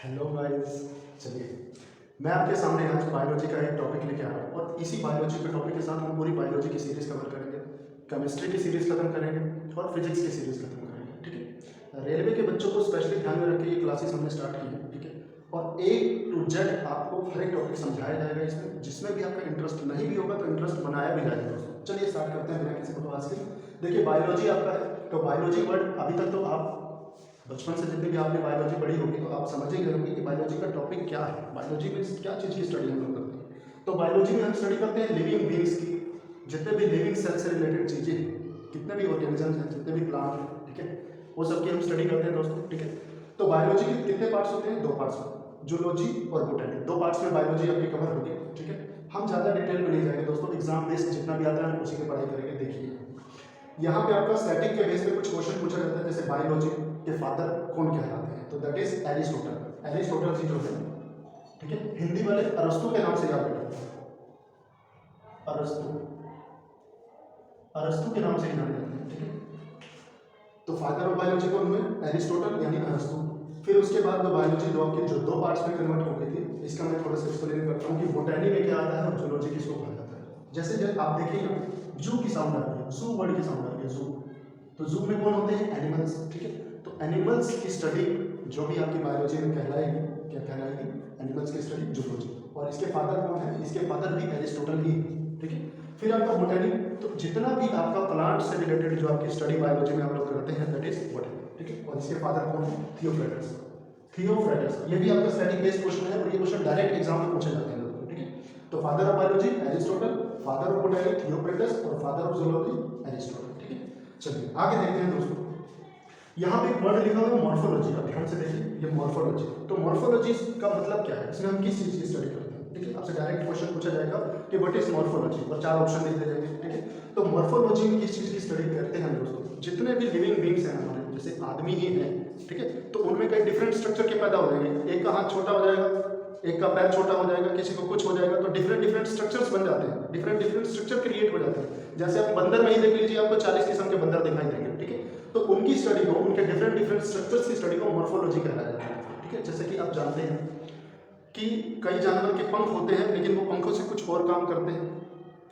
Hello guys. चलिए मैं आपके सामने आज बायोलॉजी का एक टॉपिक लेके आ रहा हूँ और इसी बायोलॉजी के टॉपिक के साथ हम पूरी बायोलॉजी की सीरीज़ कवर करेंगे, केमिस्ट्री की सीरीज़ खत्म करेंगे और फिजिक्स की सीरीज़ खत्म करेंगे। ठीक है, रेलवे के बच्चों को स्पेशली ध्यान में रख के ये क्लासेस हमने स्टार्ट की है। ठीक है, और A to Z आपको हर एक टॉपिक समझाया जाएगा इसमें, जिसमें भी आपका इंटरेस्ट नहीं भी होगा तो इंटरेस्ट बनाया भी जाएगा दोस्तों। चलिए स्टार्ट करते हैं बिना किसी बकवास के। देखिए बायोलॉजी आपका है, तो बायोलॉजी वर्ड अभी तक तो आप बचपन से जितने भी आपने बायोलॉजी पढ़ी होगी तो आप समझेंगे होंगे कि बायोलॉजी का टॉपिक क्या है, बायोलॉजी में क्या चीज़ की स्टडी हम लोग करते हैं। तो बायोलॉजी में हम स्टडी करते हैं लिविंग बींग्स की, जितने भी लिविंग सेल से रिलेटेड चीज़ें हैं, कितने भी ऑर्गेनिजम्स हैं, जितने भी प्लांट हैं, ठीक है, वो सब की हम स्टडी करते हैं दोस्तों। ठीक है, तो बायोलॉजी के कितने पार्ट्स होते हैं? दो पार्ट्स में, जूलॉजी और बोटैनी, दो पार्ट्स में बायोलॉजी आपकी कवर होगी। ठीक है, हम ज़्यादा डिटेल में नहीं जाएंगे दोस्तों, एग्जाम बेस्ड जितना भी आता है हम उसी की पढ़ाई करेंगे। देखिए यहाँ पे आपका स्टैटिक के बेस पे कुछ क्वेश्चन पूछा जाता है, जैसे बायोलॉजी के फादर कौन कहलाते हैं, तो दैट इज एरिस्टोटल। एरिस्टोटल जी जो है, ठीक है, हिंदी वाले अरस्तु के नाम से याद रखें, अरस्तु, अरस्तु के नाम से ही जाने जाते हैं। ठीक है, तो फादर ऑफ बायोलॉजी कौन हुए? एरिस्टोटल यानी अरस्तु। फिर उसके बाद में बायोलॉजी जो दो पार्ट्स में कन्वर्ट हो गई थी, इसका मैं थोड़ा सा एक्सप्लेन करता हूँ कि बोटैनी में क्या आता है और जूलॉजी किसको कहा जाता है। जैसे जब आप देखिए जू की साउंड आ रही है, जू वर्ड की साउंड आ रही है, जू, तो जू में कौन होते हैं? एनिमल्स। ठीक है, तो एनिमल्स की स्टडी जो भी आपकी बायोलॉजी में कहलाएगी, क्या कहलाएगी? एनिमल्स की स्टडी जूलॉजी। और इसके फादर कौन है? इसके फादर भी एरिस्टोटल ही। ठीक है, फिर आपका बोटैनी, तो जितना भी आपका प्लांट से रिलेटेड जो आपकी स्टडी बायोलॉजी में आप लोग करते हैं दैट इज बोटैनी। ठीक है, और इसके फादर कौन है? थियोफ्रास्टस। थियोफ्रास्टस, ये भी आपका स्टैटिक बेस्ड क्वेश्चन है और ये क्वेश्चन डायरेक्ट एग्जाम में पूछे जाते हैं लोगों को। ठीक है, तो father of biology Aristotle, father of botany Theophrastus और फादर ऑफ जूलॉजी एरिस्टोटल। ठीक है, चलिए आगे देखते हैं दोस्तों। यहाँ पे एक वर्ड लिखा हुआ है मॉर्फोलॉजी का, ध्यान से देखिए, ये मॉर्फोलॉजी। तो मॉर्फोलॉजी का मतलब क्या है, इसमें हम किस चीज़ की स्टडी करते हैं? ठीक है, आपसे डायरेक्ट क्वेश्चन पूछा जाएगा कि व्हाट इज मॉर्फोलॉजी और चार ऑप्शन दे दिए जाएंगे। ठीक है, तो मॉर्फोलॉजी में किस चीज़ की स्टडी करते हैं दोस्तों? जितने भी लिविंग बींग्स हैं हमारे, जैसे आदमी ही हैं, ठीक है, तो उनमें कई डिफरेंट स्ट्रक्चर के पैदा हो जाएंगे। एक का हाथ छोटा हो जाएगा, एक का पैर छोटा हो जाएगा, किसी को कुछ हो जाएगा, तो डिफरेंट डिफरेंट स्ट्रक्चर्स बन जाते हैं, डिफरेंट डिफरेंट स्ट्रक्चर क्रिएट हो जाते हैं। जैसे आप बंदर में ही देख लीजिए, आपको 40 किस्म के बंदर दिखाई देंगे। ठीक है, तो उनकी स्टडी को, उनके डिफरेंट डिफरेंट स्ट्रक्चर्स की स्टडी को मॉर्फोलॉजी कहलाया जाता है। ठीक है, जैसे कि आप जानते हैं कि कई जानवर के पंख होते हैं लेकिन वो पंखों से कुछ और काम करते हैं।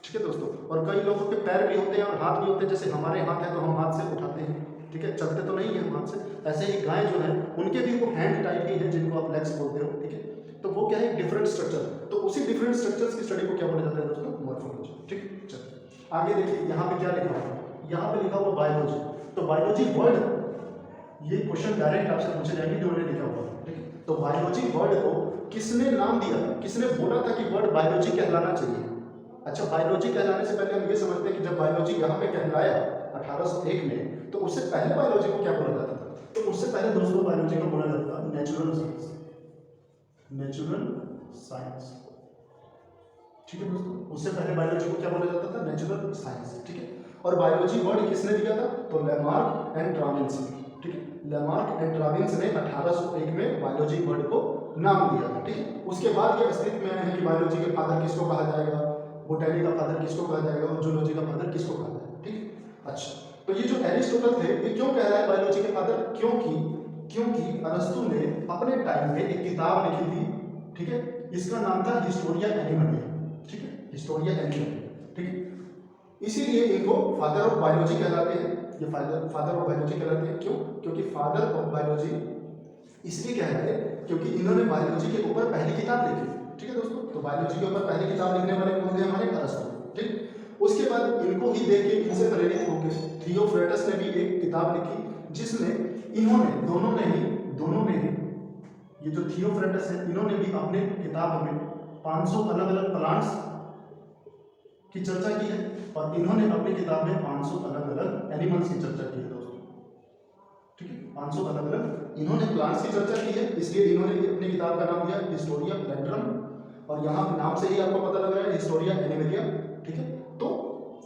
ठीक है दोस्तों, और कई लोगों के पैर भी होते हैं और हाथ भी होते हैं, जैसे हमारे हाथ है तो हम हाथ से उठाते हैं। ठीक है, चलते तो नहीं है हम हाथ से। ऐसे ही गाय जो है उनके भी वो हैंड टाइप ही है जिनको आप लेग्स बोलते हो। ठीक है, तो वो क्या है? Different structure. तो उसी डिफरेंट स्ट्रक्चर्स की स्टडी को क्या बोला जाता है दोस्तों? मॉर्फोलॉजी। ठीक है, चलिए आगे देखिए, यहाँ पे क्या लिखा हुआ है? यहाँ पे लिखा हुआ बायोलॉजी। तो बायोलॉजी वर्ड, ये क्वेश्चन डायरेक्ट आपसे पूछे जाएंगे जो उन्होंने लिखा हुआ है। ठीक है, तो बायोलॉजी वर्ड को किसने नाम दिया, किसने बोला था कि वर्ड बायोलॉजी कहलाना चाहिए? अच्छा, बायोलॉजी कहलाने से पहले हम ये समझते हैं कि जब बायोलॉजी यहाँ पे कहलाया 1801 में, तो उससे पहले बायोलॉजी को क्या बोला जाता था? तो उससे पहले दोस्तों बायोलॉजी को बोला जाता था नेचुरल साइंस, नेचुरल साइंस। ठीक है दोस्तों, उससे पहले बायोलॉजी को क्या बोला जाता था? Natural science. ठीक है, और बायोलॉजी वर्ड किसने दिया था? तो लेमार्क एंड ड्राविन्स ने। ठीक है, लेमार्क एंड ड्राविन्स ने 1801 में बायोलॉजी वर्ड को नाम दिया था। ठीक है, उसके बाद ये अस्तित्व में आए हैं कि बायोलॉजी के फादर किसको कहा जाएगा, बोटैनी का फादर किसको कहा जाएगा और जूलॉजी का फादर किसको कहा जाएगा। ठीक है, अच्छा, तो ये जो एरिस्टोटल थे ये क्यों कह रहा है बायोलॉजी के फादर? क्योंकि अरस्तु ने अपने टाइम में एक किताब लिखी थी। ठीक है, इसका नाम था हिस्टोरिया एनिमलिया। ठीक है, हिस्टोरिया एनिमलिया। ठीक है, इसीलिए इनको फादर ऑफ बायोलॉजी कहलाते हैं। ये फादर ऑफ बायोलॉजी कहलाते हैं। क्यों? क्योंकि फादर ऑफ बायोलॉजी इसलिए कह रहे हैं क्योंकि इन्होंने बायोलॉजी के ऊपर पहली किताब लिखी। ठीक है दोस्तों, तो बायोलॉजी के ऊपर पहली किताब लिखने वाले कौन थे? हमारे अरस्तु। ठीक, उसके बाद इनको ही देख के, इनसे प्रेरित होकर थियोफ्रास्टस ने भी एक किताब लिखी जिसमें इन्होंने दोनों ने ही ये जो थियोफ्रास्टस है इन्होंने भी अपने किताब में 500 अलग अलग प्लांट्स की चर्चा की है और इन्होंने अपनी किताब में 500 अलग अलग एनिमल्स की चर्चा की है दोस्तों। ठीक है, 500 अलग अलग इन्होंने प्लांट्स की चर्चा की है, इसलिए इन्होंने अपनी किताब का नाम दिया हिस्टोरिया प्लैंटरम, और यहाँ नाम से ही आपको पता लग रहा है हिस्टोरिया एनिमलिया। ठीक है, तो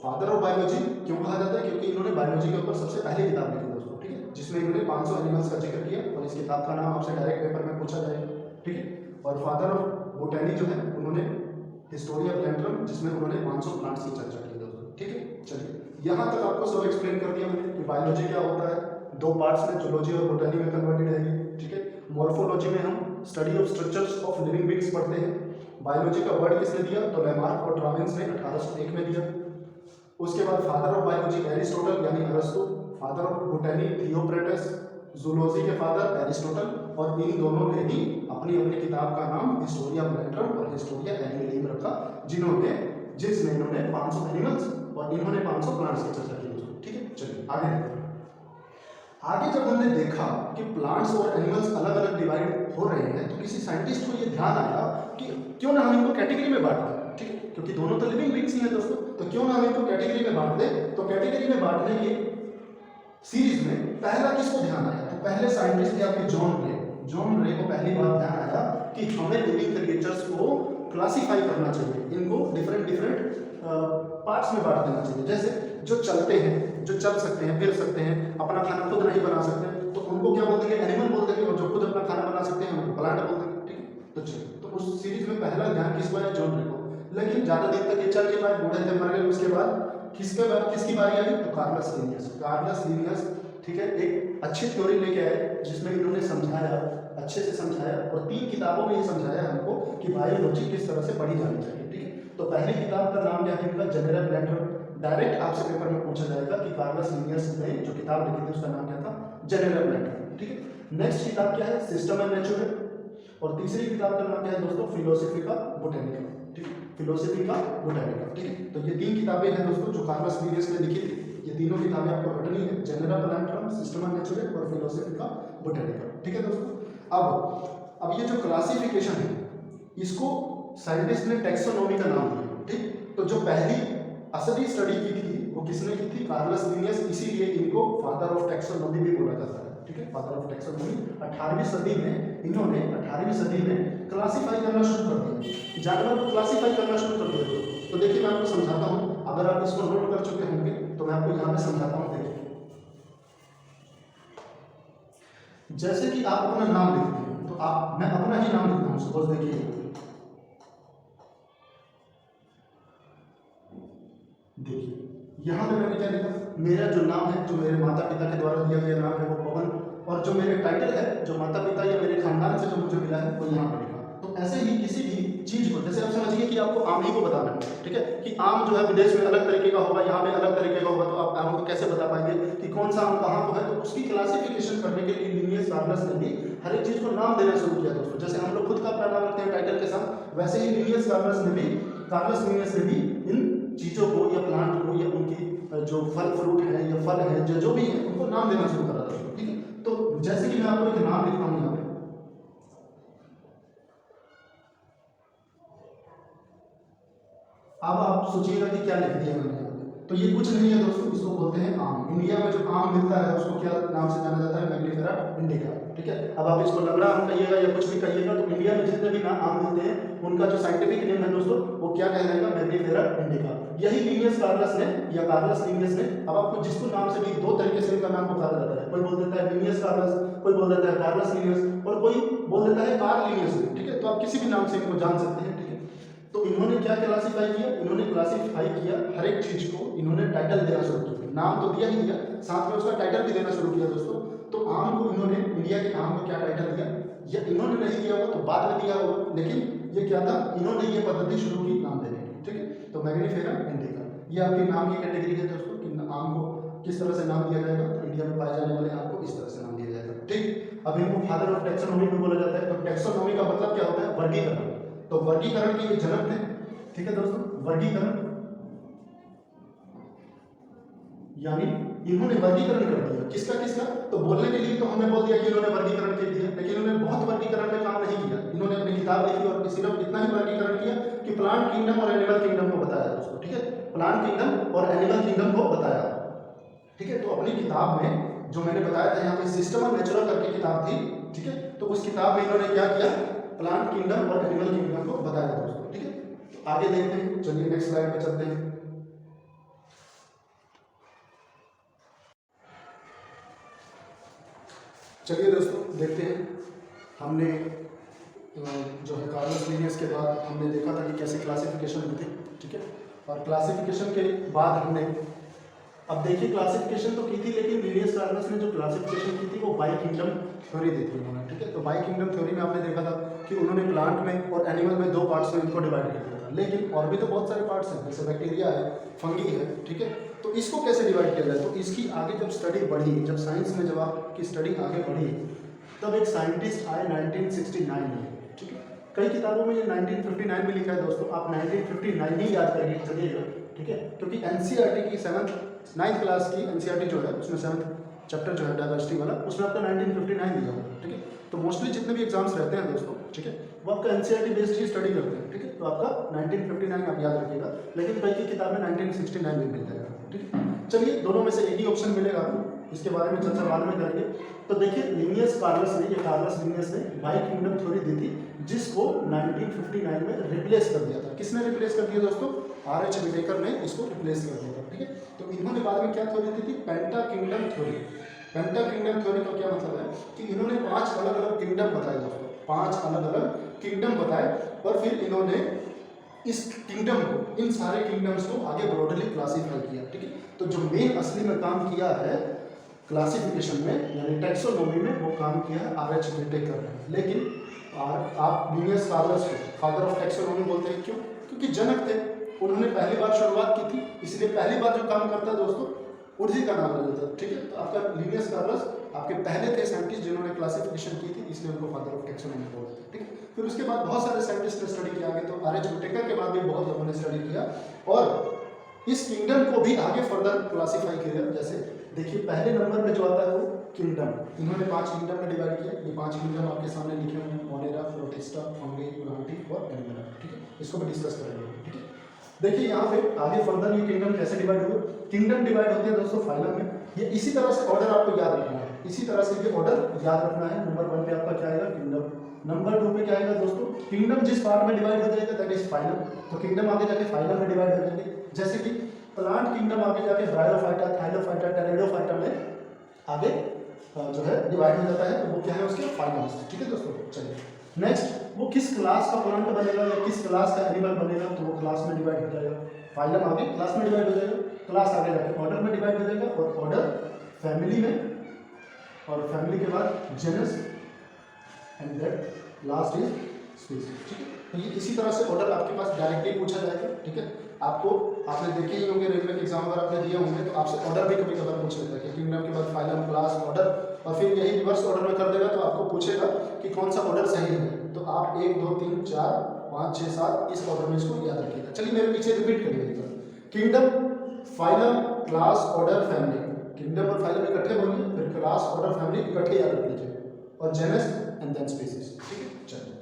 फादर ऑफ बायोलॉजी क्यों कहा जाता है? क्योंकि इन्होंने बायोलॉजी के ऊपर सबसे पहले किताब लिखी दोस्तों। ठीक है, जिसमें इन्होंने 500 एनिमल्स का जिक्र किया और इस किताब का नाम आपसे डायरेक्ट पेपर में पूछा जाएगा। ठीक है, और फादर ऑफ बोटैनी जो है उन्होंने हिस्टोरिया प्लैंटरम, जिसमें उन्होंने 500 प्लांट्स की चर्चा की दोस्तों। ठीक है, चलिए यहाँ तक आपको सब एक्सप्लेन कर दिया मैंने कि बायोलॉजी क्या होता है। दो पार्ट्स में, जूलॉजी और बोटैनी में कन्वर्टेड है। ठीक है, मॉर्फोलॉजी में हम study of structures of living beings पढ़ते हैं। बायोलॉजी का वर्ड किसने दिया? तो लेमार्क और डार्विन ने 1801 में दिया। उसके बाद फादर ऑफ बायोलॉजी एरिस्टोटल यानी अरस्तु, फादर ऑफ बोटैनी थियोक्रेटस, जूलॉजी के फादर एरिस्टोटल, और इन दोनों ने ही अपनी अपनी किताब का नाम हिस्टोरिया प्लैंटरम और हिस्टोरिया एनिमलियम रखा, जिसमें इन्होंने 500 एनिमल्स और इन्होंने 500 प्लांट्स की चर्चा की दोस्तों। ठीक है, चलिए आगे देखते हैं। आगे जब हमने देखा कि प्लांट्स और एनिमल्स अलग अलग डिवाइड हो रहे हैं, तो किसी साइंटिस्ट को ये ध्यान आया कि क्यों ना हम इनको कैटेगरी में बांट दें। ठीक है, क्योंकि दोनों तो लिविंग बींग्स ही हैं दोस्तों, तो क्यों ना हम इनको कैटेगरी में बांट दें। तो कैटेगरी में बांटने के सीरीज में पहला किसको ध्यान आया? तो पहले साइंटिस्ट थे आपके जॉन रे को पहली बार ध्यान आया कि हमें लिविंग क्रिएचर्स को क्लासीफाई करना चाहिए, इनको डिफरेंट पार्ट्स में बांट देना चाहिए। जैसे जो चलते हैं, जो चल सकते हैं, फिर सकते हैं, अपना खाना खुद नहीं बना सकते, तो उनको क्या बोल देंगे? एनिमल बोल देंगे, और जो खुद अपना खाना बना सकते हैं उनको प्लांट बोल देंगे। ठीक है, तो चलिए, तो उस सीरीज में पहला ध्यान किसको आया? जॉन रे को। लेकिन ज्यादा दिन तक ये चल नहीं पाए, बूढ़े थे, मर गए। उसके बाद किसकी बारी आई? तो कार्लस लिनियस। ठीक है, एक अच्छी थ्योरी लेके आए जिसमें इन्होंने समझाया, अच्छे से समझाया, और 3 किताबों में ये समझाया हमको कि बायोलॉजी किस तरह से पढ़ी जानी चाहिए। ठीक है, तो पहली किताब का नाम क्या है इनका? जेनेरा प्लैंटरम। डायरेक्ट आपसे पेपर में पूछा जाएगा कि कार्लस लिनियस ने जो किताब लिखी थी उसका नाम क्या था? जेनेरा प्लैंटरम। ठीक है, नेक्स्ट किताब क्या है? System and nature. और तीसरी किताब का नाम क्या है दोस्तों? फिलोसफिका बोटैनिका। ठीक है, फिलोसफिका बोटैनिका। ठीक है, तो ये 3 किताबें हैं दोस्तों जो कार्लस लिनियस ने लिखी थी। ये तीनों किताबें आपको रटनी है, जेनेरा प्लैंटरम, सिस्टम एंड नेचर और फिलोसफिका बोटैनिका। ठीक है दोस्तों, अब ये जो क्लासिफिकेशन है इसको साइंटिस्ट ने टैक्सोनॉमी का नाम दिया। ठीक, तो जो पहली असली स्टडी की थी वो किसने की थी? Carolus Linnaeus. इसीलिए इनको फादर ऑफ टैक्सोनॉमी भी बोला जाता है। ठीक है, फादर ऑफ टैक्सोनॉमी। 18वीं सदी में इन्होंने 18वीं सदी में क्लासिफाई करना शुरू कर दिया, जानवर को क्लासिफाई करना शुरू कर दिया। तो देखिए मैं आपको समझाता हूँ, अगर आप इसको नोट कर चुके होंगे तो मैं आपको यहाँ पे समझाता हूँ। देखिए, जैसे कि आप अपना नाम लिखते हैं, तो मैं अपना ही नाम लिखता हूँ। सपोज देखिए, यहाँ पे मैंने क्या लिखा? मेरा जो नाम है, जो मेरे माता पिता के द्वारा दिया गया नाम है वो पवन, और जो मेरे टाइटल है, जो माता पिता या मेरे खानदान से जो मुझे मिला है वो यहाँ पे लिखा। तो ऐसे ही किसी भी चीज को, जैसे आप समझिए कि आपको आम ही को बताना है। ठीक है, कि आम जो है विदेश में अलग तरीके का होगा, यहाँ पे अलग तरीके का होगा, तो आप आम को कैसे बता पाएंगे कि कौन सा आम कहाँ को है? तो उसकी क्लासिफिकेशन करने के लिए लिनियस कार्लस ने भी हर एक चीज को नाम देना शुरू किया दोस्तों। जैसे हम लोग खुद का अपना नाम रखते हैं टाइटल के साथ, वैसे ही कार्लस लिनियस ने भी इन चीजों को या प्लांट को या उनकी जो फल फ्रूट है या फल है जो भी है उनको नाम देना शुरू करा था। ठीक है, तो जैसे कि मैं आपको एक नाम लिखता हूँ यहाँ पे, अब आप सोचिएगा कि क्या लिख दिया मैंने यहाँ पे। तो ये कुछ नहीं है दोस्तों, इसको बोलते हैं आम। इंडिया में जो आम मिलता है उसको क्या नाम से जाना जाता है? Mangifera indica. ठीक है, अब आप इसको लंगड़ा आम कहिएगा या कुछ भी कहिएगा, तो इंडिया में जितने भी आम मिलते हैं उनका जो साइंटिफिक नेम है दोस्तों वो क्या कहलाएगा? Mangifera indica. यही लिनियस कार्लस ने या कार्लस लिनियस ने, अब आपको जिसको नाम से भी 2 तरीके से इनका नाम पुकारा जाता है, कोई बोल देता है लिनियस कार्लस, कोई बोल देता है कार्लस लिनियस, और कोई बोल देता है कार्ल लिनियस। ठीक है, तो आप किसी भी नाम से इनको जान सकते हैं। ठीक है, तो इन्होंने क्या क्लासिफाई किया? इन्होंने क्लासिफाई किया हर एक चीज को, इन्होंने टाइटल देना शुरू किया। नाम तो दिया ही दिया, साथ में उसका टाइटल भी देना शुरू किया दोस्तों। तो आम को इन्होंने, इंडिया के आम को क्या टाइटल दिया? या इन्होंने नहीं दिया होगा तो बाद में दिया होगा, लेकिन ये क्या था? इन्होंने ये पद्धति शुरू की नाम देने की। ठीक है, तो मैग्नीफेरा इंडिका ये आपके नाम की कैटेगरी है दोस्तों कि आम को किस तरह से नाम दिया जाएगा। तो इंडिया में पाए जाने वाले आम को इस तरह से नाम दिया जाएगा। ठीक, अब इनको फादर ऑफ टैक्सोनॉमी भी बोला जाता है। तो टैक्सोनॉमी का मतलब क्या होता है? वर्गीकरण। तो वर्गीकरण के ये जनक थे। ठीक है दोस्तों, वर्गीकरण यानी इन्होंने वर्गीकरण कर दिया। किसका? तो बोलने के लिए तो हमने बोल दिया कि इन्होंने वर्गीकरण कर दिया, लेकिन इन्होंने बहुत वर्गीकरण में काम नहीं किया। इन्होंने अपनी किताब लिखी और सिर्फ इतना ही वर्गीकरण किया कि प्लांट किंगडम और एनिमल किंगडम को बताया दोस्तों। ठीक है, प्लांट किंगडम और एनिमल किंगडम को बताया। ठीक है, तो अपनी किताब में जो मैंने बताया था यहाँ पे सिस्टम ऑफ नेचर करके किताब थी। ठीक है, तो उस किताब में इन्होंने क्या किया? प्लांट किंगडम और एनिमल किंगडम को बताया दोस्तों। ठीक है, आगे देखते हैं, चलिए नेक्स्ट स्लाइड पे चलते हैं। चलिए दोस्तों देखते हैं, हमने जो है कार्लस लिनियस के बाद हमने देखा था कि कैसे क्लासिफिकेशन होती है। ठीक है, और क्लासिफिकेशन के बाद हमने अब देखिए क्लासिफिकेशन तो की थी, लेकिन लिनियस कार्लस ने जो क्लासिफिकेशन की थी वो बाई किंगडम थ्योरी दी थी उन्होंने, ठीक है। तो बाई किंगडम थ्योरी में आपने देखा था कि उन्होंने प्लांट में और एनिमल में दो पार्ट्स में इनको डिवाइड कर दिया था, लेकिन और भी तो बहुत सारे पार्ट्स हैं, जैसे बैक्टीरिया है, फंगी है, ठीक है। तो इसको कैसे डिवाइड किया जाए, तो इसकी आगे जब स्टडी बढ़ी, जब साइंस में जब आपकी स्टडी आगे बढ़ी, तब एक साइंटिस्ट आए 1969 में, ठीक है। कई किताबों में ये 1959 में लिखा है दोस्तों, आप 1959 ही याद करके चलिएगा, ठीक है, क्योंकि एनसीईआरटी की 9th क्लास की एनसीईआरटी जो है उसमें 7th चैप्टर जो है डायवर्सिटी वाला, उसमें आपका 1959 दिया हुआ है, ठीक है। तो मोस्टली जितने भी एग्जाम्स रहते हैं दोस्तों, ठीक है, वो आपका एनसीईआरटी बेस्ड ही स्टडी करते हैं, ठीक है। तो आपका 1959 आप याद रखिएगा, लेकिन कई की किताब में 1969 में मिल जाएगा, ठीक है। चलिए दोनों में से एक ही ऑप्शन मिलेगा आपको, इसके बारे में चर्चा बाद में करेंगे। तो देखिए लिनियस कार्लस ने, ये कार्लस लिनियस ने बाई किंगडम थ्योरी दी थी, जिसको 1959 में रिप्लेस कर दिया था। किसने रिप्लेस कर दिया दोस्तों? आर.एच. विटेकर ने इसको रिप्लेस कर दिया था, ठीक है। तो इन्होंने बाद में क्या थ्योरी दी थी? पेंटा किंगडम थ्योरी। पेंटा किंगडम थ्योरी का क्या मतलब है कि इन्होंने 5 अलग अलग किंगडम बताए दोस्तों, 5 अलग अलग किंगडम बताए, और फिर इन्होंने इस किंगडम को, इन सारे किंगडम्स को आगे ब्रॉडली क्लासीफाई किया, ठीक है। तो जो मेन असली में काम किया है क्लासिफिकेशन में यानी टैक्सोनॉमी में, वो काम किया है आर.एच. विटेकर ने। लेकिन आप लिनियस कार्लस को फादर ऑफ टैक्सोनॉमी बोलते हैं, क्यों? क्योंकि जनक थे, उन्होंने पहली बार शुरुआत की थी, इसलिए पहली बार जो काम करता है दोस्तों उसी का नाम लेता है, ठीक है। तो आपका लिनियस कार्लस आपके पहले थे साइंटिस्ट जिन्होंने क्लासिफिकेशन की थी, इसलिए उनको फादर ऑफ टैक्सोनॉमी बोलते हैं, ठीक है। फिर उसके बाद बहुत सारे साइंटिस्ट ने स्टडी किया आगे, तो आर.एच. विटेकर के बाद भी बहुत लोगों ने स्टडी किया और इस किंगडम को भी आगे फर्दर क्लासीफाई किया। जैसे देखिए पहले नंबर में जो आता है वो किंगडम, इन्होंने 5 किंगडम में डिवाइड किया। ये 5 किंगडम आपके सामने लिखे हुए हैं, मोनेरा, प्रोटिस्टा, फंगी, ग्रांटी और एनिमल, ठीक है। इसको भी डिस्कस करेंगे, ठीक है। देखिए यहाँ पे आगे फर्दर ये किंगडम कैसे डिवाइड हुए। किंगडम डिवाइड होते हैं दोस्तों फाइलम में, ये इसी तरह से ऑर्डर आपको याद रखना है, इसी तरह से ये ऑर्डर याद रखना है। नंबर 1 पे आपका क्या आएगा? किंगडम। नंबर 2 पे क्या आएगा दोस्तों? किंगडम जिस पार्ट में डिवाइड हो जाएगा दैट इज फाइलम, तो किंगडम आगे जाके फाइलम में डिवाइड हो जाएंगे। जैसे कि प्लांट किंगडम आगे जाके ब्रायोफाइटा, थाइलोफाइटा, टेरिडोफाइटा में आगे जो है डिवाइड हो जाता है, तो वो क्या है उसके फाइलम्स, ठीक है दोस्तों। चलिए नेक्स्ट, वो किस क्लास का प्लांट बनेगा या किस क्लास का एनिमल बनेगा, तो वो क्लास में डिवाइड हो जाएगा। फाइलम आगे क्लास में डिवाइड हो जाएगा, क्लास आगे जाके ऑर्डर में डिवाइड हो जाएगा, और ऑर्डर फैमिली में, और फैमिली के बाद genus and that last is species, ठीक है। तो ये इसी तरह से ऑर्डर आपके पास डायरेक्टली पूछा जाएगा, ठीक है। आपको आपने देखे ही होंगे रेलवे के एग्जाम अगर आपने दिए होंगे तो आपसे ऑर्डर भी कभी कभार पूछ लेता है कि किंगडम के बाद फाइलम, क्लास, ऑर्डर, और फिर यही रिवर्स ऑर्डर में कर देगा, तो आपको पूछेगा कि कौन सा ऑर्डर सही है। तो आप 1 2 3 4 5 6 7 इस ऑर्डर में इसको याद रखिएगा। चलिए मेरे पीछे रिपीट करिएगा, kingdom, phylum, class, order, family. Kingdom और फाइलम इकट्ठे बोलिए, फिर क्लास, ऑर्डर, फैमिली इकट्ठे याद रख लीजिए, और जेनस एंड देन स्पीशीज, ठीक है। चलिए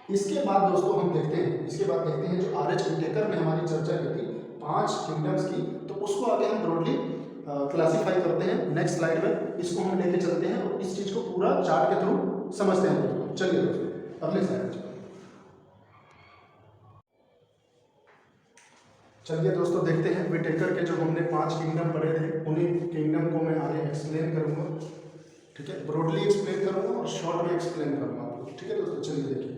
इसके बाद दोस्तों हम देखते हैं, इसके बाद देखते हैं जो आर.एच. विटेकर ने हमारी चर्चा की थी 5 किंगडम्स की, तो उसको आगे हम ब्रॉडली क्लासीफाई करते हैं। नेक्स्ट स्लाइड में इसको हम लेके चलते हैं और इस चीज को पूरा चार्ट के थ्रू समझते हैं दोस्तों। चलिए दोस्तों अगले स्लाइड। चलिए दोस्तों देखते हैं विटेकर के जो हमने 5 किंगडम पढ़े थे, उन्हीं किंगडम को मैं आगे एक्सप्लेन करूंगा, ठीक है। ब्रॉडली एक्सप्लेन करूंगा और शॉर्ट में एक्सप्लेन करूंगा आपको, ठीक है दोस्तों। चलिए देखिए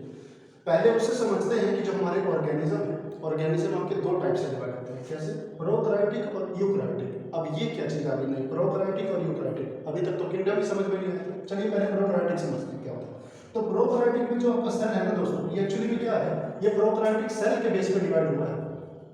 पहले उससे समझते हैं कि जो हमारे ऑर्गेनिज्म है, ऑर्गेनिज्म आपके 2 टाइप से डिवाइड होते हैं, कैसे? प्रोकैरियोटिक और यूकैरियोटिक। अब ये क्या चीज आ गई नहीं, प्रोकैरियोटिक और यूकैरियोटिक, अभी तक तो किंगडम ही समझ में नहीं आया। चलिए पहले प्रोकैरियोटिक समझते हैं क्या होता है। तो प्रोकैरियोटिक में जो आपका सेल है ना दोस्तों, ये एक्चुअली में क्या है, ये प्रोकैरियोटिक सेल के बेस पे डिवाइड हुआ है,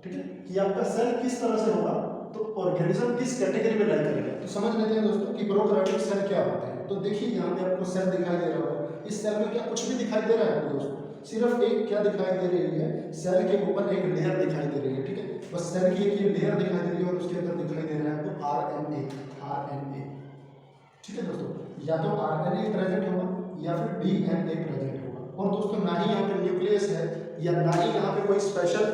ठीक है। कि आपका सेल किस तरह से होगा, तो ऑर्गेनिज्म किस कैटेगरी में लाई करेगा। तो समझ लेते हैं दोस्तों कि प्रोकैरियोटिक सेल क्या होते हैं। तो देखिए यहाँ पे आपको सेल दिखाई दे रहा है, इस सेल में क्या कुछ भी दिखाई दे रहा है आपको दोस्तों? सिर्फ एक क्या दिखाई दे रही है, सेल के ऊपर एक लेयर दिखाई दे रही है, ठीक है। बस सेल की एक ये लेयर दिखाई दे रही है और उसके अंदर दिखाई दे रहा है आपको आरएनए, ठीक है दोस्तों। या तो आरएनए प्रेजेंट होगा या फिर डीएनए प्रेजेंट होगा, और दोस्तों ना ही यहाँ पे न्यूक्लियस है या ना ही यहाँ पे कोई स्पेशल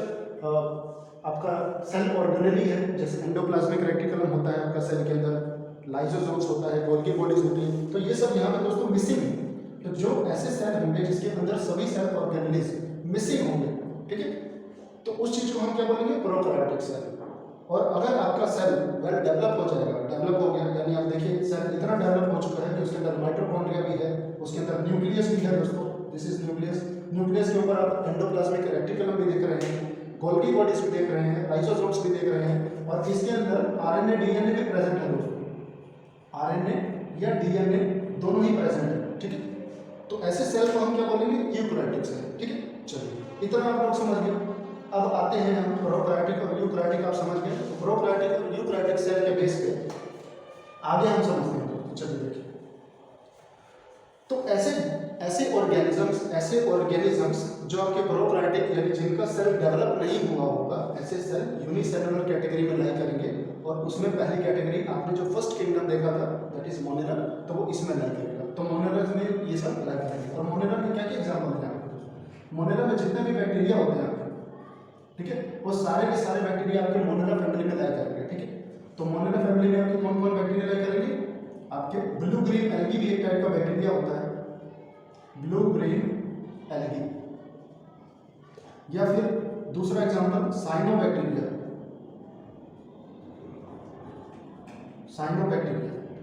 आपका सेल ऑर्गेनेली है, जैसे एंडोप्लाज्मिक रेटिकुलम होता है आपका सेल के अंदर, लाइसोसोम्स होता है, गोल्गी बॉडीज होती है, तो ये सब यहाँ पे दोस्तों मिसिंग है। तो जो ऐसे सेल होंगे जिसके अंदर सभी सेल ऑर्गेनेलिज मिसिंग होंगे, ठीक है, तो उस चीज को हम क्या बोलेंगे? Prokaryotic cell. और अगर आपका सेल वेल डेवलप हो जाएगा, डेवलप हो गया यानी आप देखिए सेल इतना डेवलप हो चुका है कि उसके अंदर माइटोकॉन्ड्रिया भी है, उसके अंदर न्यूक्लियस भी है दोस्तों, दिस इज न्यूक्लियस। न्यूक्लियस के ऊपर आप एंडोप्लाज्मिक रेटिकुलम भी देख रहे हैं, गोल्गी बॉडीज भी देख रहे हैं, लाइसोसोम्स भी देख रहे हैं, और इसके अंदर आरएनए डीएनए भी प्रेजेंट है दोस्तों। आरएनए या डीएनए दोनों ही प्रेजेंट है, ठीक है। तो ऐसे सेल को हम क्या बोलेंगे, यूकैरियोटिक सेल, ठीक है। चलिए इतना आप लोग समझ गए। अब आते हैं हम प्रोकैरियोटिक और यूकैरियोटिक, आप समझ गए। तो प्रोकैरियोटिक और यूकैरियोटिक सेल के बेस पे आगे हम समझते हैं। तो चलिए देखिए, तो ऐसे ऑर्गेनिजम्स जो आपके प्रोकैरियोटिक यानी जिनका सेल डेवलप नहीं हुआ होगा, ऐसे सेल यूनिसेलुलर कैटेगरी में लाई करेंगे। और उसमें पहली कैटेगरी आपने जो फर्स्ट किंगडम देखा था, दैट इज मोनेरा, तो वो इसमें लाई करेगा। तो मोनेरा में ये सब लाई करेंगे। और मोनेरा में क्या क्या एग्जाम्पल है? मोनेरा में जितने भी बैक्टीरिया होते हैं, ठीक है, वो सारे के सारे बैक्टीरिया आपके मोनेरा फैमिली में लाई करेंगे, ठीक है। तो मोनेरा फैमिली में आपके कौन कौन बैक्टीरिया लाई करेंगे? आपके ब्लू ग्रीन एल्गी भी एक टाइप का बैक्टीरिया होता है, ब्लू ग्रीन एल्गी। या फिर दूसरा एग्जांपल साइनोबैक्टीरिया,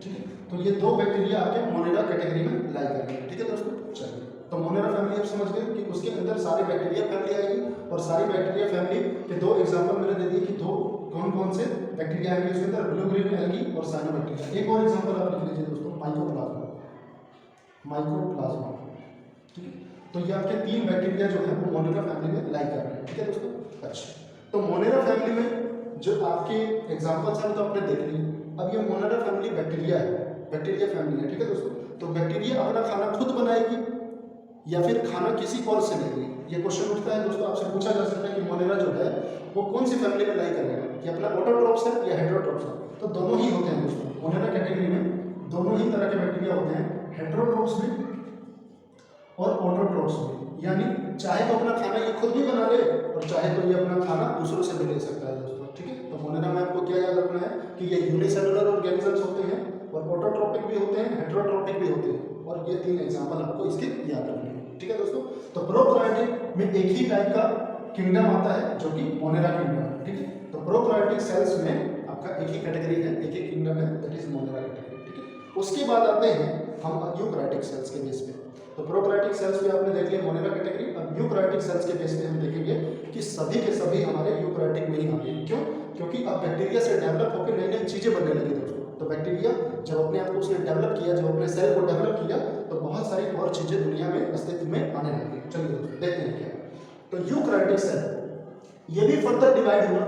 ठीक है। तो ये दो बैक्टीरिया आपके मोनेरा कैटेगरी में लाई करेंगे, ठीक है दोस्तों। चलिए, तो मोनेरा फैमिली आप समझ गए कि उसके अंदर सारी बैक्टीरिया फैमिली आएगी। और सारी बैक्टीरिया फैमिली के दो एग्जांपल मैंने दे दिए कि दो कौन कौन से बैक्टीरिया आएंगे उसके अंदर, ब्लू ग्रीन एल्गी और साइनोबैक्टीरिया। एक और एग्जांपल आप लिख लीजिए दोस्तों, माइकोप्लाज्मा, ठीक है। तो ये आपके तीन बैक्टीरिया जो है वो मोनेरा फैमिली में लाई कर रहे हैं, ठीक है दोस्तों। अच्छा, तो मोनेरा फैमिली में जो आपके एग्जांपल्स हैं तो आपने देख लिए। अब ये मोनेरा फैमिली बैक्टीरिया है, बैक्टीरिया फैमिली है, ठीक है दोस्तों। तो बैक्टीरिया अपना खाना खुद बनाएगी या फिर खाना किसी और से लेगी? ये क्वेश्चन उठता है दोस्तों, आपसे पूछा जा सकता है कि मोनेरा जो है वो कौन सी फैमिली में लाई करेगा, कि अपना ऑटोट्रोप्स है या हेटेरोट्रोप्स है? तो दोनों ही होते हैं दोस्तों। मोनेरा कैटेगरी में दोनों ही तरह के बैक्टीरिया होते हैं, हेटेरोट्रोप्स भी और ऑटोट्रोप्स भी। यानी चाहे तो अपना खाना ये खुद भी बना ले और चाहे तो ये अपना खाना दूसरों से भी ले सकता है दोस्तों, ठीक है। तो मोनेरा में आपको क्या याद रखना है कि ये यूनिसेलुलर ऑर्गेनिजम्स होते हैं और ऑटोट्रोपिक भी होते हैं, हेटेरोट्रोपिक भी होते हैं। और ये तीन एग्जांपल आपको इसके याद रखने हैं, ठीक है दोस्तों। तो प्रोकैरियोटिक में एक ही टाइप का किंगडम आता है जो कि मोनेरा किंगडम है, ठीक है। तो प्रोकैरियोटिक सेल्स में आपका एक ही कैटेगरी है, एक ही किंगडम है, दैट इज मोनेरा कैटेगरी, ठीक है। उसके बाद आते हैं हम यूकैरियोटिक सेल्स के बेस पे। तो प्रोकैरियोटिक सेल्स पे आपने देख लिया मोनेरा कैटेगरी। अब यूकैरियोटिक सेल्स के बेस पे हम देखेंगे कि सभी के सभी हमारे यूकैरियोटिक में ही आएंगे। क्यों? क्योंकि अब बैक्टीरिया से डेवलप होकर नई नई चीजें बनने लगी दोस्तों। तो बैक्टीरिया जब अपने आप को उसने डेवलप किया, जब अपने सेल को डेवलप किया, तो बहुत सारी और चीजें दुनिया में अस्तित्व में आने लगी। चलिए दोस्तों देखते हैं क्या। तो यूकैरियोटिक सेल ये भी फर्दर डिवाइड हुआ।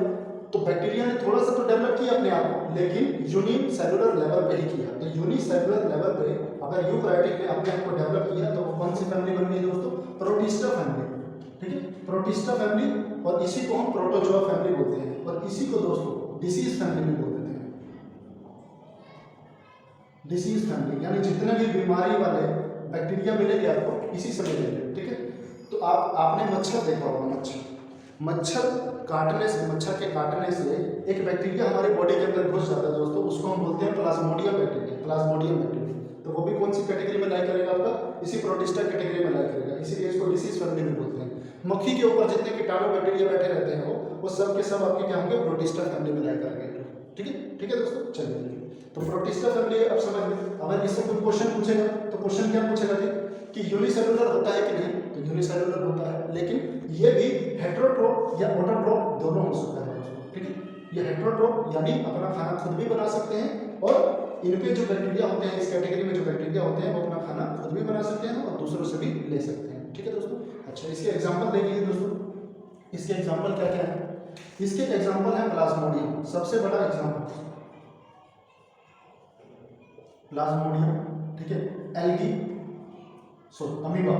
तो बैक्टीरिया ने थोड़ा सा तो डेवलप किया अपने आप को, लेकिन यूनिसेलुलर लेवल पे ही किया। तो यूनिसेलुलर लेवल पे अगर यूकैरियोटिक ने अपने आप को डेवलप किया तो वो कौन सी फैमिली बन गई दोस्तों? प्रोटिस्टा फैमिली, ठीक है, प्रोटिस्टा फैमिली। और इसी को हम प्रोटोजोआ फैमिली बोलते हैं। और इसी को दोस्तों डिसीज फैमिली भी बोल देते हैं, डिसीज फैमिली। यानी जितने भी बीमारी वाले बैक्टीरिया मिलेंगे आपको इसी से मिलेंगे, ठीक है। तो आपने मच्छर देखा होगा, मच्छर काटने से, मच्छर के काटने से एक बैक्टीरिया हमारे बॉडी के अंदर घुस जाता है दोस्तों, उसको हम बोलते हैं प्लाज्मोडियम बैक्टीरिया, प्लाज्मोडियम बैक्टीरिया। तो वो भी कौन सी कैटेगरी में लाई करेगा आपका? इसी प्रोटिस्टा कैटेगरी में लाई करेगा, इसीलिए इसको डिसीज फैमिली में बोलते हैं। मक्खी के ऊपर जितने कीटाणु बैक्टीरिया बैठे रहते हैं वो सब के सब आपके क्या होंगे? प्रोटिस्टा फैमिली में लाई करेंगे, ठीक है, ठीक है दोस्तों। चलिए, तो प्रोटिस्टा फैमिली अब समझ में। अगर इससे कोई क्वेश्चन पूछेगा तो क्वेश्चन क्या पूछेगा कि यूनिसेलुलर होता है कि नहीं? तो यूनिसेलुलर होता है, लेकिन ये भी हेटेरोट्रोप या ऑटोट्रोप दोनों हो सकता है दोस्तों, ठीक है। ये हेटेरोट्रोप यानी अपना खाना खुद भी बना सकते हैं, और इनके जो बैक्टीरिया होते हैं, इस कैटेगरी में जो बैक्टीरिया होते हैं वो अपना खाना खुद भी बना सकते हैं और दूसरों से भी ले सकते हैं, ठीक है दोस्तों। अच्छा, इसके एग्जाम्पल देखिए दोस्तों, इसके एग्जाम्पल क्या क्या है? इसके एग्जाम्पल है प्लाज्मोडियम, सबसे बड़ा एग्जाम्पल प्लाज्मोडियम, ठीक है। एल्गी, अमीबा,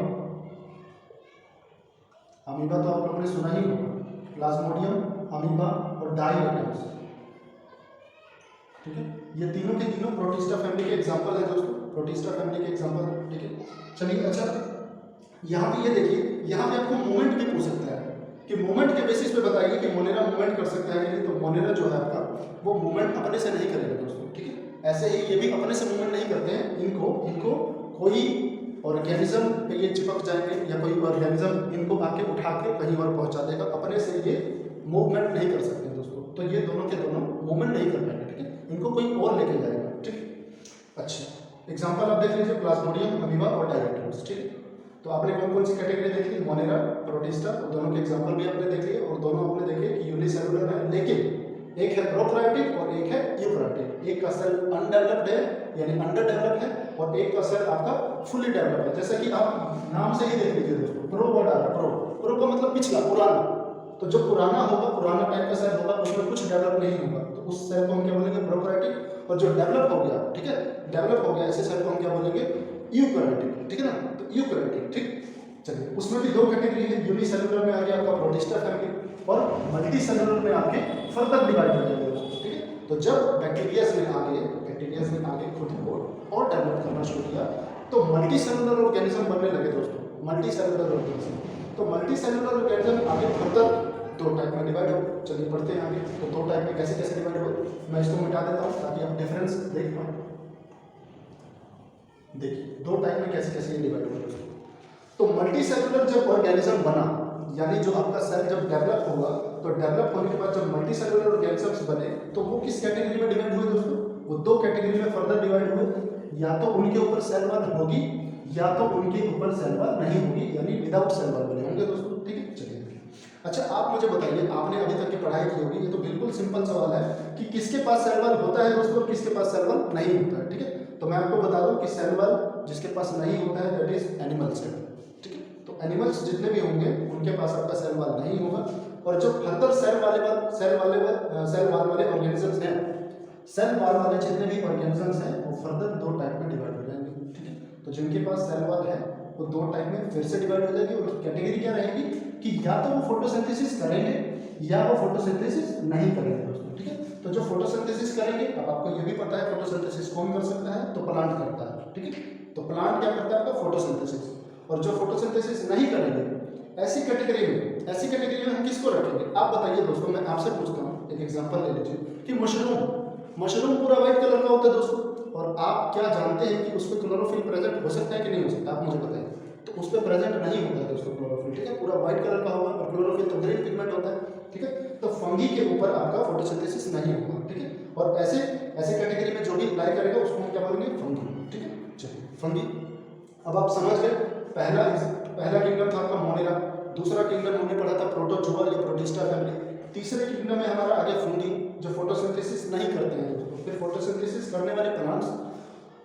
अमीबा तो आप लोगों ने सुना ही होगा। प्लाज्मोडियम, अमीबा और डायरेक्टम्स, ठीक है। ये तीनों के तीनों प्रोटिस्टा फैमिली के एग्जांपल है दोस्तों, प्रोटिस्टा फैमिली के एग्जांपल, ठीक है। चलिए, अच्छा यहाँ पे ये देखिए, यहाँ पे आपको मूवमेंट भी पूछ सकता है कि मूवमेंट के बेसिस पे बताइए कि मोनेरा मूवमेंट कर सकता है कि नहीं। तो मोनेरा जो है आपका वो मूवमेंट अपने से नहीं करेगा दोस्तों, ठीक है। ऐसे ही ये भी अपने से मूवमेंट नहीं करते हैं, इनको कोई ऑर्गेनिज्म पे ये चिपक जाएंगे या कोई ऑर्गेनिज्म इनको आके उठा के कहीं और पहुंचा देगा, अपने से ये मूवमेंट नहीं कर सकते दोस्तों। तो ये दोनों के दोनों मूवमेंट नहीं कर पाएंगे, ठीक है, इनको कोई और लेके जाएगा, ठीक है। अच्छा, एग्जांपल आप देख लीजिए, प्लाज्मोडियम, अमीबा और डायरेक्टम्स, ठीक है। तो आपने कौन कौन सी कैटेगरी देख ली, मोनेरा, प्रोटिस्टा, दोनों के एग्जांपल भी आपने देख लिए और दोनों आपने देखे कि यूनिसेलुलर है, लेकिन एक है प्रोकैरियोटिक और एक है यूकैरियोटिक। एक का सेल अनडेवलप्ड है यानी अंडर डेवलप है और एक का सेल आपका फुली डेवलप है। जैसा कि आप नाम से ही देख लीजिए दोस्तों, प्रो वर्ड आ रहा है, प्रो का मतलब पिछला, पुराना। तो जो पुराना होगा, पुराना टाइप का सेल होगा, उसमें कुछ डेवलप नहीं होगा, तो उस सेल को हम क्या बोलेंगे, प्रोकैरियोटिक। और जो डेवलप हो गया, ठीक है, डेवलप हो गया, ऐसे सेल को हम क्या बोलेंगे, यूकैरियोटिक, ठीक है ना। तो यूकैरियोटिक, ठीक। चलिए, उसमें भी दो कैटेगरी है, यूनिसेलुलर में आ गया आपका प्रोटिस्टा फैमिली और मल्टीसेलुलर में आपके फर्दर डिवाइड हो जाएगा दोस्तों, ठीक है। तो जब बैक्टीरियाज में आगे खुद को और डेवलप करना शुरू किया तो मल्टीसेलुलर ऑर्गेनिज्म बनने लगे दोस्तों, मल्टीसेलुलर ऑर्गेनिज्म। तो मल्टीसेलुलर ऑर्गेनिज्म आगे फर्दर दो टाइप में डिवाइड हो। चलिए पढ़ते हैं आगे। तो दो टाइप में कैसे कैसे डिवाइड हो, मैं इसको मिटा देता हूँ ताकि आप डिफरेंस देख पाओ। देखिए दो टाइप में कैसे कैसे डिवाइड हो दोस्तों। तो मल्टीसेलुलर जब ऑर्गेनिज्म बना, यानी जो आपका सेल जब डेवलप होगा, तो डेवलप होने के बाद जब मल्टीसेलुलर ऑर्गेनिजम्स बने तो वो किस कैटेगरी में डिवाइड हुए दोस्तों, वो दो कैटेगरी में फर्दर डिवाइड हुए। या तो उनके ऊपर सेल वॉल होगी या तो उनके ऊपर सेल वॉल नहीं होगी, यानी विदाउट सेल वॉल बने होंगे दोस्तों, ठीक है। चलिए अच्छा, आप मुझे बताइए, आपने अभी तक की पढ़ाई की होगी, ये तो बिल्कुल सिंपल सवाल है कि किसके पास सेल वॉल होता है दोस्तों, किसके पास सेल वॉल नहीं होता है, ठीक है। तो मैं आपको बता दूं कि सेल वॉल जिसके पास नहीं होता है दैट इज एनिमल सेल, ठीक है। तो एनिमल्स जितने भी होंगे उनके पास आपका सेल वॉल नहीं होगा। और जो फर्दर सेल वॉल वाले ऑर्गेनिजम्स हैं, सेल वॉल वाले जितने भी ऑर्गेनिजम्स हैं वो फर्दर दो टाइप में डिवाइड हो जाएंगे, ठीक है। तो जिनके पास सेल वॉल है वो दो टाइप में फिर से डिवाइड हो जाएगी। और कैटेगरी क्या रहेगी कि या तो वो फोटोसिंथेसिस करेंगे या वो फोटोसिंथेसिस नहीं करेंगे दोस्तों, ठीक है। तो जो फोटोसिंथेसिस करेंगे, अब आपको ये भी पता है फोटोसिंथेसिस कौन कर सकता है, तो प्लांट करता है, ठीक है। तो प्लांट क्या करता है आपका, फोटोसिंथेसिस। और जो फोटोसिंथेसिस नहीं करेंगे, ऐसी कैटेगरी में हम किसको रखेंगे, आप बताइए दोस्तों। मैं आपसे पूछता हूँ, एक एग्जांपल ले लीजिए कि मशरूम पूरा व्हाइट कलर का होता है दोस्तों, और आप क्या जानते हैं कि उस पर क्लोरोफिल प्रेजेंट हो सकता है कि नहीं हो सकता, आप मुझे बताइए। तो उस पर प्रेजेंट नहीं होता है दोस्तों क्लोरोफिल, ठीक है। पूरा व्हाइट कलर का होगा और क्लोरोफिल तो ग्रीन पिगमेंट होता है, ठीक है। तो फंगी के ऊपर आपका फोटोसिंथेसिस नहीं होगा, ठीक है। और ऐसे कैटेगरी में जो भी अप्लाई करेगा उसको हम क्या बोलेंगे, फंगी, ठीक है। चलिए फंगी, अब आप समझ गए। पहला किंगडम था आपका मोनेरा, दूसरा किंगडम हमने पढ़ा था प्रोटोजोआ या प्रोटिस्टा फैमिली, तीसरे किंगडम में हमारा आगे फंगी जो फोटोसिंथेसिस नहीं करते हैं दोस्तों, फिर फोटोसिंथेसिस करने वाले प्लांट्स,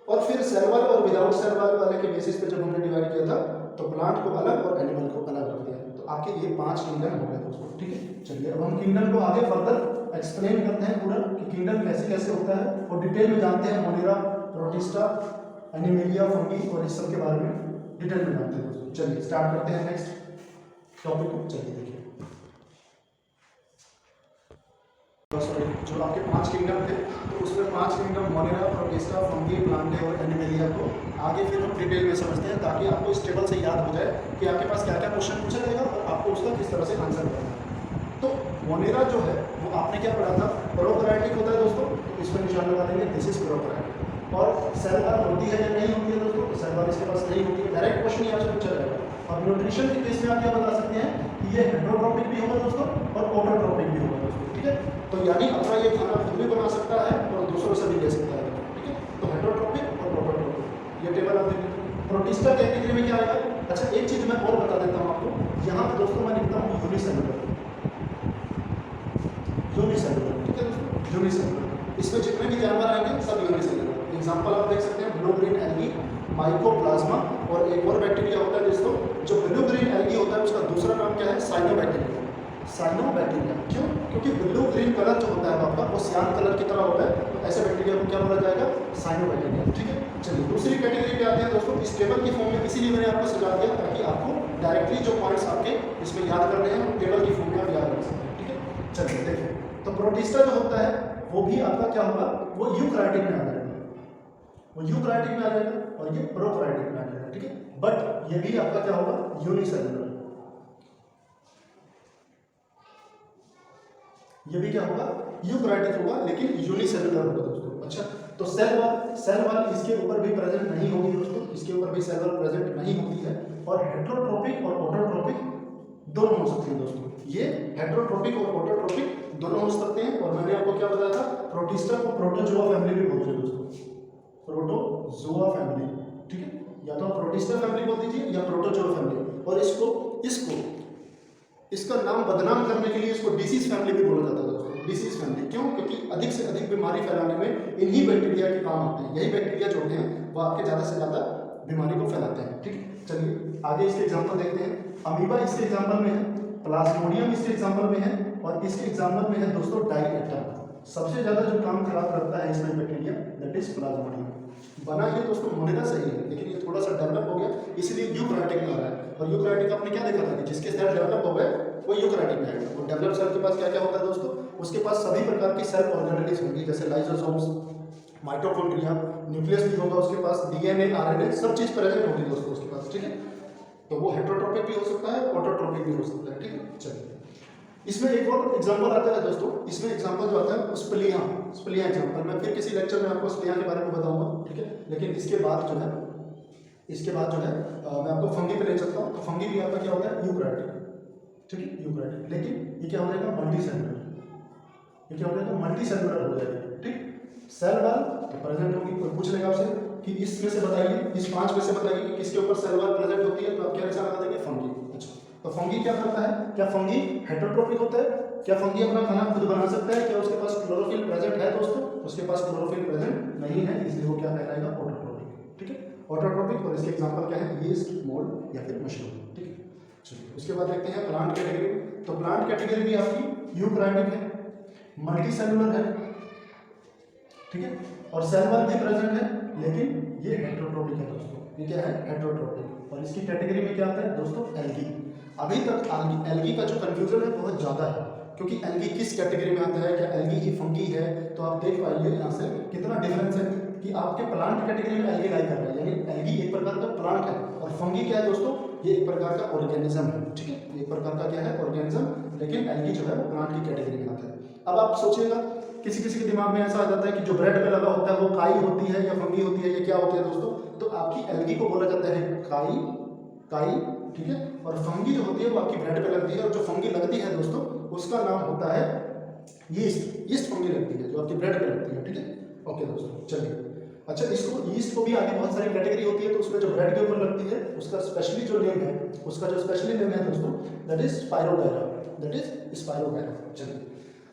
और फिर सेल वॉल और विदाउट सेल वॉल वाले के बेसिस पे जब हमने डिवाइड किया था तो प्लांट को अलग और एनिमल को अलग रख दिया। तो आपके ये 5 किंगडम हो गए दोस्तों, ठीक है। चलिए अब हम किंगडम को आगे फर्दर एक्सप्लेन करते हैं पूरा कि किंगडम कैसे कैसे होता है और डिटेल में जानते हैं। मोनेरा, प्रोटिस्टा, एनिमेलिया, फंगी और इस सब के बारे में डिटेल में जानते हैं दोस्तों। चलिए स्टार्ट करते हैं नेक्स्ट टॉपिक को। चलिए देखिए, सॉरी, जो आपके 5 किंगडम थे तो उसमें 5 kingdom Monera, protista, fungi, Plantae और एनिमेलिया को आगे फिर हम डिटेल में समझते हैं ताकि आपको इस टेबल से याद हो जाए कि आपके पास क्या क्या क्वेश्चन पूछा जाएगा और आपको उसका किस तरह से आंसर करना है। तो मोनेरा जो है वो आपने क्या पढ़ा था, प्रोकैरियोटिक होता है दोस्तों, तो इस पर निशान लगा देंगे, दिस इज प्रोकैरियोटिक। और सेल वॉल होती है या नहीं होती है दोस्तों, तो सेल वॉल इसके पास नहीं होती है, डायरेक्ट क्वेश्चन यहाँ से पूछा जाएगा। और न्यूट्रिशन के केस में आप क्या बता सकते हैं कि ये हेटेरोट्रॉपिक भी होगा दोस्तों और ऑटोट्रॉपिक भी होगा दोस्तों, ठीक है। तो यानी अपना ये खाना खुद भी बना सकता है और दूसरों से भी ले सकता है, ठीक है। तो हेटेरोट्रॉपिक और ऑटोट्रॉपिक ये टेबल आप देखिए। प्रोटिस्टा कैटेगरी में क्या आएगा, अच्छा एक चीज मैं और बता देता हूँ आपको, यहाँ पे दोस्तों मैं लिखता हूँ यूनिसेलुलर, ठीक है दोस्तों, यूनिसेलुलर। इसमें जितने भी जानवर आएंगे सब यूनिसेलुलर। एग्जांपल आप देख सकते हैं, ब्लू ग्रीन एल्गी, माइकोप्लाज्मा, और एक और बैक्टीरिया होता है दोस्तों, जो ब्लू ग्रीन एल्गी होता है उसका दूसरा नाम क्या है, साइनोबैक्टीरिया। क्यों, क्योंकि ब्लू ग्रीन कलर जो होता है आपका वो सियान कलर की तरह होता है, तो ऐसे बैक्टीरिया को क्या बोला जाएगा, साइनोबैक्टीरिया, ठीक है। चलिए दूसरी कैटेगरी पे आते हैं दोस्तों। इस टेबल की फॉर्म में इसीलिए मैंने आपको सजा दिया ताकि आपको डायरेक्टली जो पॉइंट्स आपके इसमें याद करने हैं टेबल की फॉर्म में आप याद रख सकते हैं, ठीक है। चलिए देखिए, तो प्रोटिस्टा जो होता है वो भी आपका क्या होगा, वो यूकैरियोटिक में आ जाएगा, और ये प्रोकैरियोटिक में आ जाएगा, ठीक है। बट ये भी आपका क्या होगा, यूनिसेलुलर, ये भी क्या होगा, यूकैरियोटिक होगा लेकिन यूनिसेलुलर होगा दोस्तों। अच्छा, तो सेल वॉल इसके ऊपर भी प्रेजेंट नहीं होगी दोस्तों, इसके ऊपर भी सेल वॉल प्रेजेंट नहीं होती है। और हेटेरोट्रॉपिक और ऑटोट्रॉपिक दोनों हो सकते हैं दोस्तों, ये हेटेरोट्रॉपिक और ऑटोट्रॉपिक दोनों हो सकते हैं। और मैंने आपको क्या बताया था, प्रोटिस्टा को प्रोटोजोआ फैमिली भी बोलते हैं दोस्तों, प्रोटोजोआ फैमिली, ठीक है। या तो आप प्रोटिस्टा फैमिली बोल दीजिए या प्रोटोजोआ फैमिली, और इसका नाम बदनाम करने के लिए इसको डिसीज फैमिली भी बोला जाता है दोस्तों। डिसीज फैमिली क्यों? क्योंकि अधिक से अधिक बीमारी फैलाने में इन्हीं बैक्टीरिया के काम आते हैं। यही बैक्टीरिया जो होते हैं वो आपके ज़्यादा से ज़्यादा बीमारी को फैलाते हैं। ठीक है, चलिए आगे इसके एग्जाम्पल देखते हैं। अमीबा इसके एग्जाम्पल में है, प्लाज्मोडियम इसके एग्जाम्पल में है, और इसके एग्जाम्पल में है दोस्तों डायएटम। सबसे ज़्यादा जो काम खराब करता है इसमें बैक्टीरिया, दैट इज प्लाज्मोडियम। बना ये दोस्तों मोनेरा सही है, लेकिन ये थोड़ा सा डेवलप हो गया, इसलिए यूकैरियोटिक में आ रहा है। और यूकैरियोटिक आपने क्या देखा था कि जिसके सेल डेवलप हो गए वो यूकैरियोटिक में आएगा। और डेवलप सेल के पास क्या क्या होता है दोस्तों? उसके पास सभी प्रकार की सेल ऑर्गेनेलिज होंगी, जैसे लाइसोसोम्स, माइटोकॉन्ड्रिया, न्यूक्लियस भी होगा उसके पास, डीएनए, आरएनए, सब चीज़ प्रेजेंट होगी दोस्तों उसके पास। ठीक है, तो वो हेटेरोट्रोपिक भी हो सकता है, ऑटोट्रोपिक भी हो सकता है। ठीक है, चलिए इसमें एक और एग्जांपल आता है दोस्तों। इसमें एग्जांपल जो आता है स्प्लिया एग्जांपल, मैं फिर किसी लेक्चर में आपको स्प्लिया के बारे में बताऊंगा। ठीक है, लेकिन इसके बाद जो है मैं आपको फंगी पे ले चलता हूँ। तो फंगी भी आपका क्या होता है? यूकैरियोटिक। ठीक है, यूकैरियोटिक, लेकिन ये क्या हो जाएगा? Multi cellular. ये क्या हो जाएगा? मल्टी सेलुलर हो जाएगा। ठीक, सेल वाल तो प्रेजेंट होगी। कोई पूछ लेगा आपसे कि इसमें से बताइए, इस 5 में से बताइए कि किसके ऊपर सेल वाल प्रेजेंट होती है, तो आप क्या निशान लगा देंगे? फंगी। अच्छा, तो फंगी क्या करता है? क्या फंगी हेटेरोट्रोपिक होता है? क्या फंगी अपना खाना खुद बना सकता है? क्या उसके पास क्लोरोफिल प्रेजेंट है दोस्तों? उसके पास क्लोरोफिल प्रेजेंट नहीं है, इसलिए वो क्या कहलाएगा? ऑटोट्रोपिक। ठीक है, ऑटोट्रोपिक। और इसके एग्जांपल क्या है? यीस्ट, मोल्ड या फिर मशरूम। ठीक है, चलिए उसके बाद देखते हैं प्लांट कैटेगरी। तो प्लांट कैटेगरी भी आपकी यूकैरियोटिक है, मल्टी सेलुलर है। ठीक है, और सेल वाल भी प्रेजेंट है, लेकिन ये हेटेरोट्रोपिक है दोस्तों। ये क्या है? हेटेरोट्रोपिक। और इसकी कैटेगरी में क्या आता है दोस्तों? एल्गी। अभी तक एल्गी का जो कंफ्यूजन है बहुत ज़्यादा है, क्योंकि एल्गी किस कैटेगरी में आता है, क्या एल्गी ही फंगी है? तो आप देख पाइए यहाँ से कितना डिफरेंस है कि आपके प्लांट कैटेगरी में एल्गी लाई कर रहा है, यानी एल्गी एक प्रकार का प्लांट है, और फंगी क्या है दोस्तों? ये एक प्रकार का ऑर्गेनिज्म है। ठीक है, एक प्रकार का क्या है? ऑर्गेनिज्म, लेकिन एल्गी जो है वो प्लांट की कैटेगरी में आता है। अब आप सोचिएगा, किसी किसी के दिमाग में ऐसा आ जाता है कि जो ब्रेड पे लगा होता है वो काई होती है या फंगी होती है, ये क्या होती है दोस्तों? तो आपकी एल्गी को बोला जाता है काई। ठीक है, और फंगी जो होती है वो आपकी ब्रेड पे लगती है, और जो फंगी लगती है दोस्तों उसका नाम होता है यीस्ट फंगी लगती है जो आपकी ब्रेड पे लगती है। ठीक है, ओके दोस्तों, चलिए। अच्छा, इसको यीस्ट को भी आगे बहुत सारी कैटेगरी होती है, तो उसमें जो ब्रेड के ऊपर लगती है उसका स्पेशली जो नेम है, उसका जो स्पेशली नेम है दोस्तों, दैट इज स्पाइरोगैरा। चलिए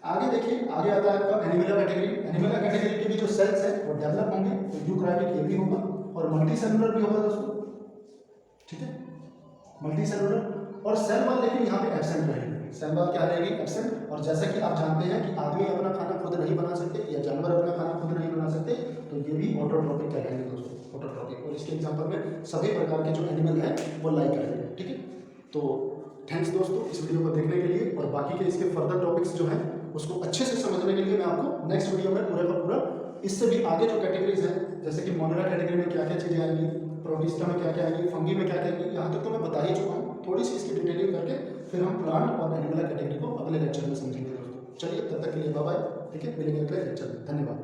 आगे देखिए, आगे आता है आपका एनिमला कैटेगरी। एनिमला कैटेगरी के भी जो सेल्स है वो डेवलप होंगे, तो यूकैरियोटिक ये भी होगा, और मल्टी सेलुलर भी होगा दोस्तों। ठीक है, मल्टी सेलुलर। और सेल वाल लेकिन यहाँ पे एब्सेंट रहेगी। सेल वाल क्या रहेगी? एब्सेंट। और जैसा कि आप जानते हैं कि आदमी अपना खाना खुद नहीं बना सकते या जानवर अपना खाना खुद नहीं बना सकते, तो ये भी ऑटोट्रोपिक कहलाएंगे दोस्तों, ऑटोट्रोपिक। और इसके एग्जाम्पल में सभी प्रकार के जो एनिमल हैं वो लाई करेंगे। ठीक है, तो थैंक्स दोस्तों इस वीडियो को देखने के लिए, और बाकी के इसके फर्दर टॉपिक्स जो हैं उसको अच्छे से समझने के लिए मैं आपको नेक्स्ट वीडियो में पूरा का पूरा इससे भी आगे जो कैटेगरीज हैं, जैसे कि मोनेरा कैटेगरी में क्या क्या चीज़ें आएंगी, प्रोटिस्टा में क्या क्या आएंगी, फंगी में क्या क्या आएंगी, यहाँ तक तो मैं बता ही चुका हूँ। थोड़ी सी इसकी डिटेलिंग करके फिर हम प्लांट और एनिमल कैटेगरी को अगले लेक्चर में समझेंगे दोस्तों। चलिए तब तक के लिए बाय बाय। ठीक है, मिलेंगे अगले लेक्चर में। धन्यवाद।